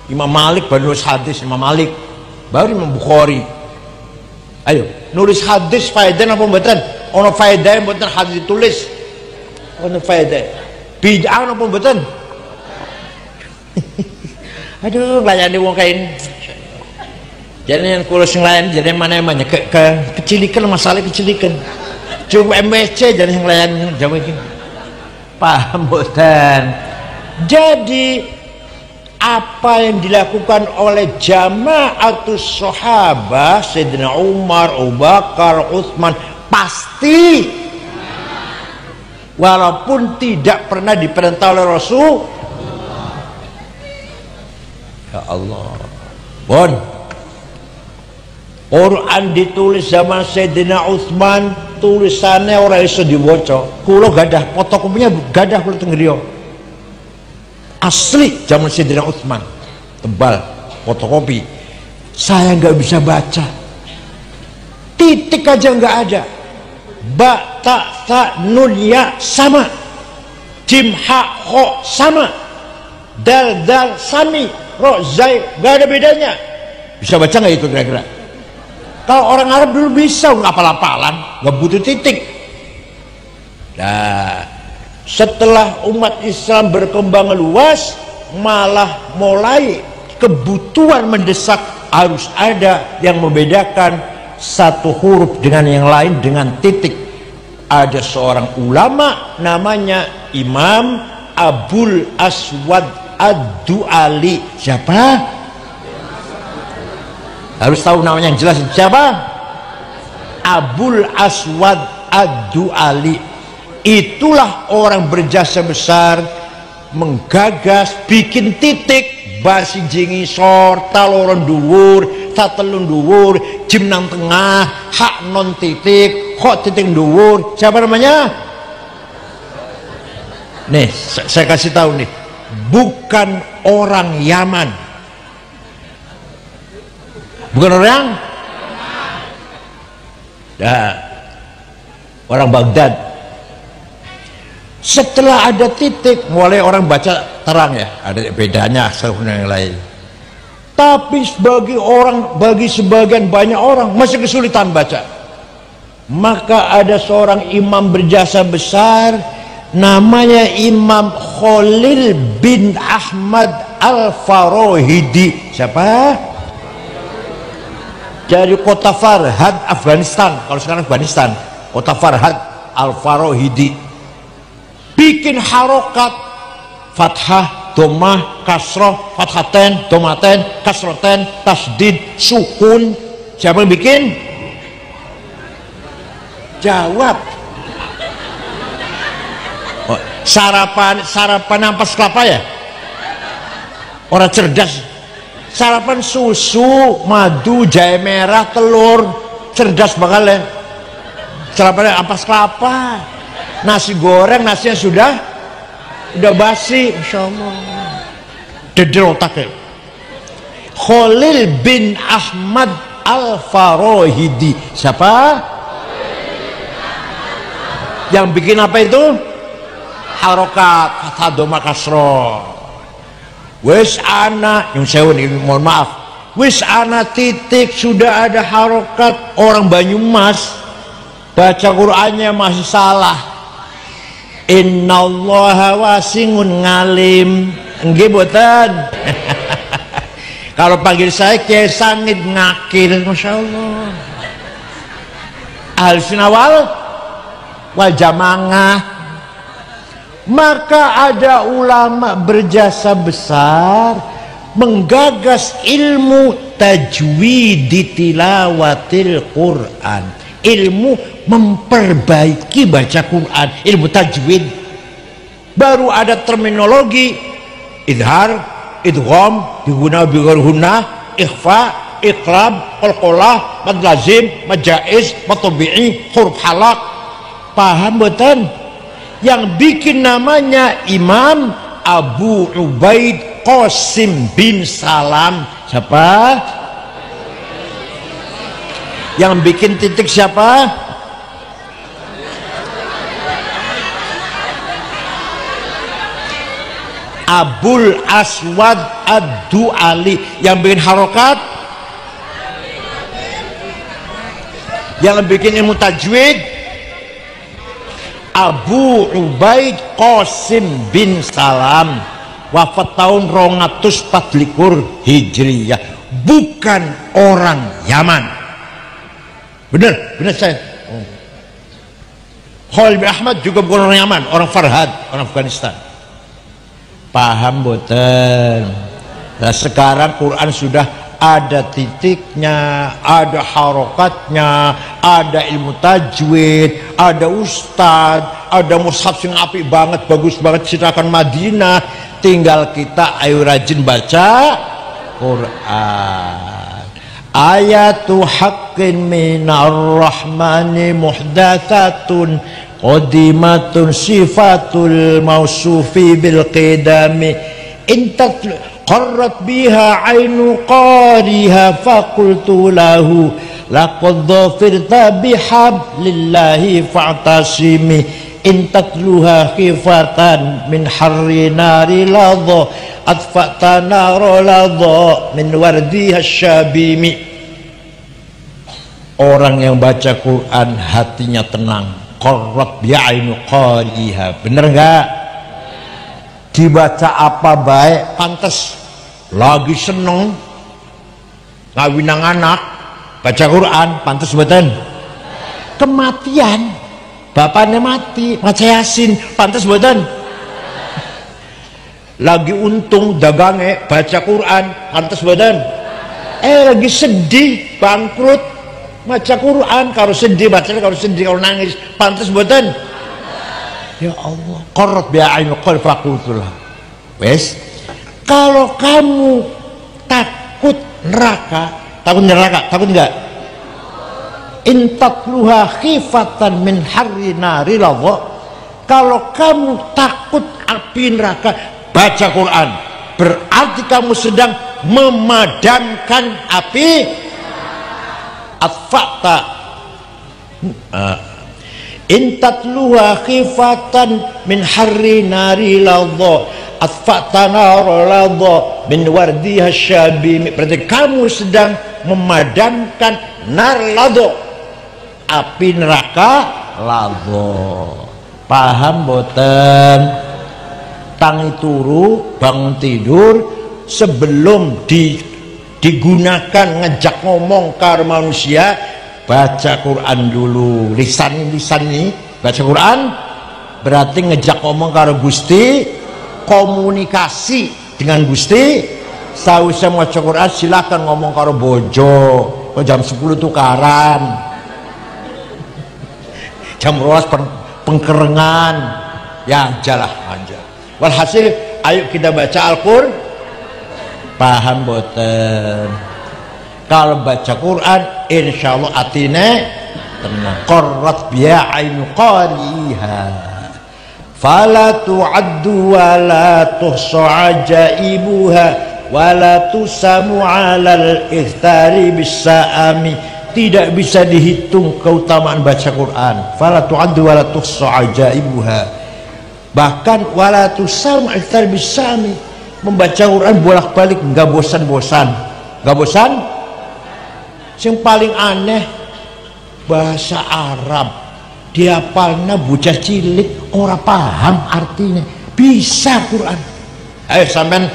Imam Malik baru nulis hadis, Imam Malik baru Imam Bukhari. Ayo nulis hadis faedah apa mboten? Ono faedah mboten hadis ditulis. Ono faedah. Bid'ah apa mboten? Aduh, layani wong kain. Jadi yang kulo sing lain jadi mana emangnya kecilikan masalah kecilikan. Cuma MBC jadi yang lain jauh ini. Paham mboten? Jadi apa yang dilakukan oleh jamaatus sahabah Sayyidina Umar, Abu Bakar, Utsman pasti walaupun tidak pernah diperintah oleh Rasul. Ya Allah. Bon. Quran ditulis zaman Sayyidina Utsman, tulisannya orang iso diwaca. Kulo gadah fotokopinya, gadah kulo teng griya. Asli zaman Sayyidina Utsman, tebal fotokopi. Saya nggak bisa baca, titik aja nggak ada. Ba, ta, sa, nun, ya sama, jim, ha, ho sama, dal, sami, ro, zai, nggak ada bedanya. Bisa baca nggak itu kira-kira? Kalau orang Arab dulu bisa, nggak apal-apalan, nggak butuh titik. Nah, setelah umat Islam berkembang luas, malah mulai kebutuhan mendesak harus ada yang membedakan satu huruf dengan yang lain dengan titik. Ada seorang ulama namanya Imam Abul Aswad Ad-Du'ali. Siapa? Harus tahu namanya yang jelas. Siapa? Abul Aswad Ad-Du'ali. Itulah orang berjasa besar menggagas bikin titik basi jingi sor taloron dhuwur tatelun dhuwur jim nang tengah hak non titik kok titik dhuwur. Siapa namanya? Nih saya kasih tahu nih, bukan orang Yaman, bukan orang orang Baghdad. Setelah ada titik mulai orang baca terang, ya ada bedanya satu dengan yang lain. Tapi bagi sebagian banyak orang masih kesulitan baca. Maka ada seorang imam berjasa besar namanya Imam Khalil bin Ahmad Al-Farahidi. Siapa? Dari kota Farhad, Afghanistan. Kalau sekarang Afghanistan, kota Farhad Al-Farahidi. Bikin harokat fathah, domah, kasroh, fathaten, domaten, kasroten, tasdid, sukun. Siapa yang bikin? Jawab. Oh, sarapan ampas kelapa ya? Orang cerdas. Sarapan susu, madu, jahe merah, telur. Cerdas bakal ya. Sarapan ampas kelapa. Nasi goreng, nasinya sudah basi, Masya Allah. Deder otaknya. Khalil bin Ahmad Al-Farahidi. Siapa? Yang bikin apa itu? Harokat, fathah, doma, kasroh. Wis ana, yang saya mohon maaf, wis ana titik sudah ada harokat. Orang Banyumas baca Qur'annya masih salah. Innallaha wasi'un ngalim. Nggih mboten? Kalau panggil saya Kiai Sangit ngakil, Masya Allah. Ahlussunnah wal jamaah. Maka ada ulama berjasa besar menggagas ilmu tajwid tilawatil Quran, ilmu memperbaiki baca Quran, ilmu tajwid. Baru ada terminologi idhar, idgham, diguna bighar hunah, ikhfa, iqlab, qalqalah, mad lazim, mad jaiz, mad tabi'i, huruf halaq. Paham betul? Yang bikin namanya Imam Abu Ubaid Qasim bin Salam. Siapa? Yang bikin titik siapa? Abul Aswad Ad-Du'ali. Yang bikin harokat, yang bikin ilmu tajwid, Abu Ubaid Qasim bin Salam. Wafat tahun 224 Hijriyah. Bukan orang Yaman. Benar saya. Khalil bin Ahmad juga bukan orang Yaman, orang Farhad, orang Afghanistan. Paham boten? Nah, sekarang Quran sudah ada titiknya, ada harokatnya, ada ilmu tajwid, ada ustad, ada mushaf yang apik banget, bagus banget, silakan Madinah. Tinggal kita ayo rajin baca Quran. Ayatu haqqin minar rahmani muhdatsatun qadimatun sifatul mausufi bil qidami intat qarrat biha ainu qariha faqultu lahu laqad dhafirta bihablillahi fa'tasimi in tatluha khifatan min harri nari ladha atfa'ta nara ladha min wardiha syabimi. Orang yang baca Quran hatinya tenang, qarrat bi'ainu qariha. Bener enggak? Dibaca apa baik, pantas lagi seneng ngawinang anak baca Quran, pantas betul. Kematian bapaknya mati maca Yasin, pantas betul. Lagi untung dagangnya baca Quran, pantas betul. Lagi sedih bangkrut baca Quran, kalau sedih baca, kalau sedih kalau nangis, pantas betul. Ya Allah, qarrat bi'ainu qal faqultulah. Wes, kalau kamu takut neraka, takut enggak? Intatluha khifatan min harri nari ladha. Kalau kamu takut api neraka, baca Quran. Berarti kamu sedang memadamkan api atfa'ta. Intatluha khifatan min harri nari ladha atfa'ta nara ladha min wardiha syabimi. Berarti kamu sedang memadamkan nar ladha, api neraka ladha. Paham boten? Tangi turu bangun tidur sebelum digunakan ngejak ngomong karo manusia, baca Quran dulu. Lisan ini baca Quran berarti ngejak ngomong karo Gusti, komunikasi dengan Gusti. Sausnya maca Quran silakan ngomong karo bojo, jam 10 tukaran, jam 12 pengkerengan, ya jalah aja. Walhasil ayo kita baca Al-Qur'an. Paham boten? Kalau baca Quran insya Allah atine tenang. Qarrat bi'ainu qariha fala tu'addu wa la tuhsa ajaibuha wa la tusamu 'alal ikhtari bisa'ami. Tidak bisa dihitung keutamaan baca Quran. Fala tu'addu wa la tuhsa ajaibuha. Bahkan wa la tusamu 'alal ikhtari bisa'ami. Membaca Quran bolak-balik enggak bosan-bosan. Enggak bosan? Yang paling aneh bahasa Arab diapalna bocah cilik ora paham artinya, bisa Quran. Ayo sampean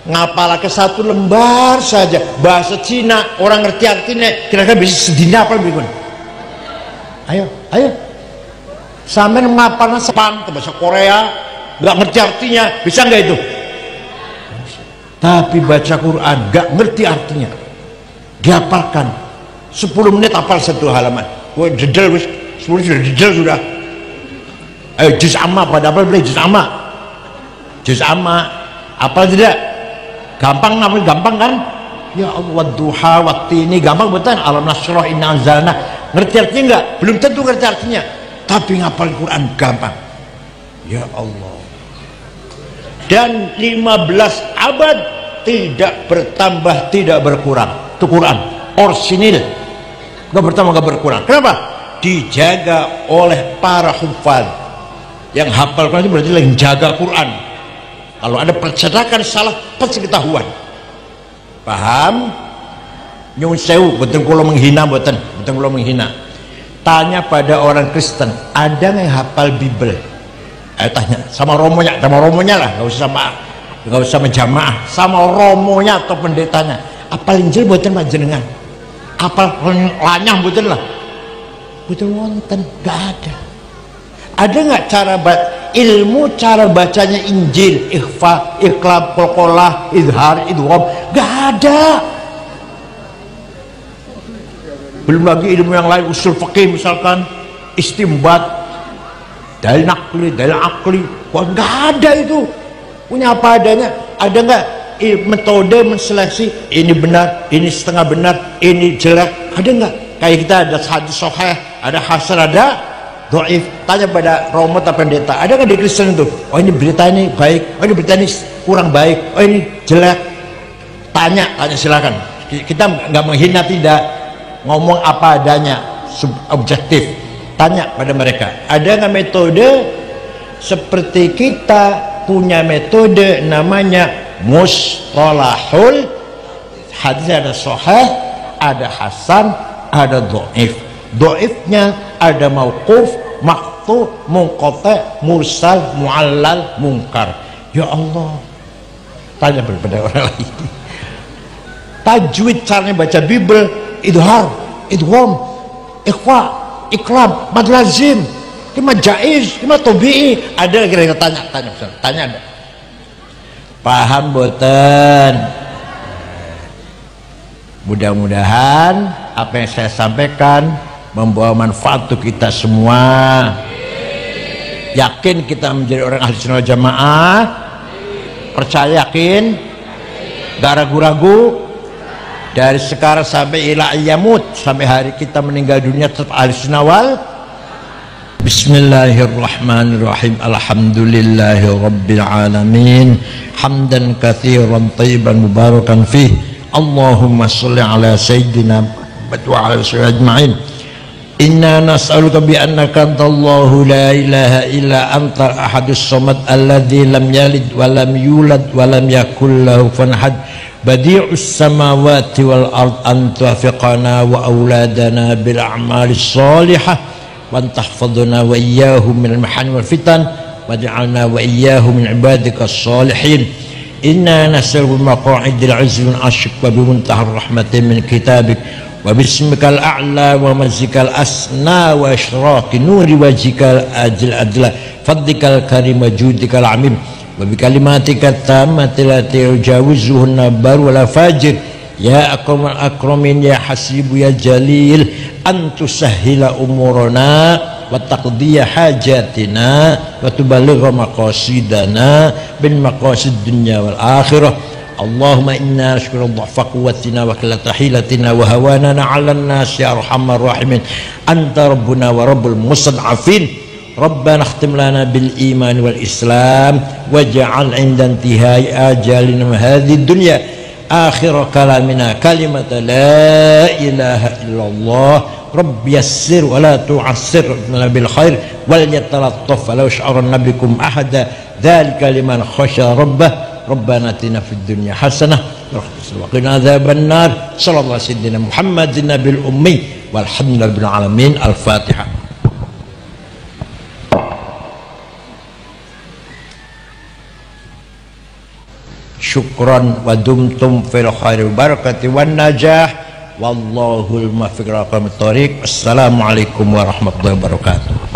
ngapalake satu lembar saja bahasa Cina, orang ngerti artinya, kira-kira bisa sedina apa lebih? Ayo sampean ngapalna Jepang ke bahasa Korea nggak ngerti artinya, bisa nggak itu? Tapi baca Quran nggak ngerti artinya, dihafalkan 10 menit hafal satu halaman. Wah jedel wis 10 sudah jedel sudah. Ayo juz amma pada apa beli juz amma? Juz amma apa tidak? Gampang namanya, gampang kan? Ya Allah, duha waktu ini gampang betul. Alam nasroh inna anzalna, ngerti artinya enggak? Belum tentu ngerti artinya, tapi ngapal Quran gampang. Ya Allah. Dan 15 abad tidak bertambah, tidak berkurang. Itu Quran orsinil, nggak bertambah, nggak berkurang. Kenapa? Dijaga oleh para hufaz. Yang hafal Quran itu berarti lagi jaga Quran. Kalau ada percetakan salah pasti ketahuan. Paham? Nyun sewu, betul kalau menghina, betul kalau menghina. Tanya pada orang Kristen, ada nggak yang hafal Bible? Ayo tanya sama romonya lah, nggak usah sama jamaah, sama romonya atau pendetanya. Apal Injil betul panjenengan? Apal lanyah betul lah? Betul wonten, nggak ada. Ada nggak ilmu cara bacanya Injil, ikhfa, iqlab, qalqalah, izhar, idgham? Nggak ada. Belum lagi ilmu yang lain, usul fikih misalkan, istimbat, dalil nakli, dalil akli. Wah, nggak ada itu. Punya apa adanya. Ada nggak metode menseleksi ini benar, ini setengah benar, ini jelek? Ada nggak? Kayak kita ada hadis sahih, ada hasan, ada dhaif. Tanya pada romo atau pendeta, ada nggak di Kristen itu? Oh ini berita ini baik, oh ini berita ini kurang baik, oh ini jelek. Tanya silakan. Kita nggak menghina, tidak, ngomong apa adanya, objektif. Tanya pada mereka, ada nggak metode seperti kita punya metode namanya mustalahul hadis, ada sahih, ada hasan, ada dhaif. Dhaifnya ada mauquf, maqtu, munqati, mursal, muallal, munkar. Ya Allah, tanya pada orang lain. Tajwid caranya baca Bible, idhar, idgham, ikhfa, iqlab, mad lazim, kima jaiz, kima tabi'i. Ada kira-kira tanya ada. Paham boten? Mudah-mudahan apa yang saya sampaikan membawa manfaat untuk kita semua. Yakin kita menjadi orang ahli sunnah jamaah? Percaya, yakin? Gak ragu-ragu? Dari sekarang sampai ila ayyamut, sampai hari kita meninggal dunia tetap ahli sunnah wal. Bismillahirrahmanirrahim. Alhamdulillahi rabbil alamin, hamdan katsiran thayyiban mubarakan fih. Allahumma sholli ala sayyidina Muhammad wa ala alihi ajma'in. Inna nas'aluka bi annaka antallahu la ilaha illa anta ahadus samad alladzi lam yalid wa lam yulad wa lam yakul lahu kufuwan ahad. Badi'us samawati wal ard, an tuwaffiqana wa auladana bil a'malis shalihah wa tahfadhna wa iyyahum minal mahani wal fitan waj'alna wa iyyahum min ibadikas shalihin. Inna nas'aluka maqa'idil 'izzi wal 'ashq wa bi muntahar rahmatin min kitabik wa bismikal a'la wa mazikal asna wa isyraqi nuri wajhikal ajil adla fadlikal karim judikal amim wa bi kalimatika tammati la tujawizuhunna bar wala fajir ya akramal akramin ya hasibu ya jalil an tusahhila umurana wa taqdiya hajatina wa tuballigha maqasidana bin maqasid dunya wal akhirah. Allahumma inna nashkuru dha'fa quwwatina wa qillata hilatina wa hawanana 'alan nas ya arhamar rahimin. Anta rabbuna wa rabbul mustad'afin. Rabbana khtim lana bil iman wal islam waj'al 'inda intihai ajalina hadhihi dunya akhir kalamina kalimat la ilaha illallah. Rabbi yassir wa la tu'assir bil khair wal yatalattaf wa la yash'urun bikum ahada dzalika liman khasya rabbah. Rabbana atina fid dunya hasanah wa qina adzaban nar. Sallallahu alaihi wasallam Muhammadin nabil ummi walhamdulillahi rabbil alamin. Al-Fatihah. syukran wa dumtum fil khairi barakati wan najah wallahul muwaffiq ila aqwamit thoriq. Assalamualaikum warahmatullahi wabarakatuh.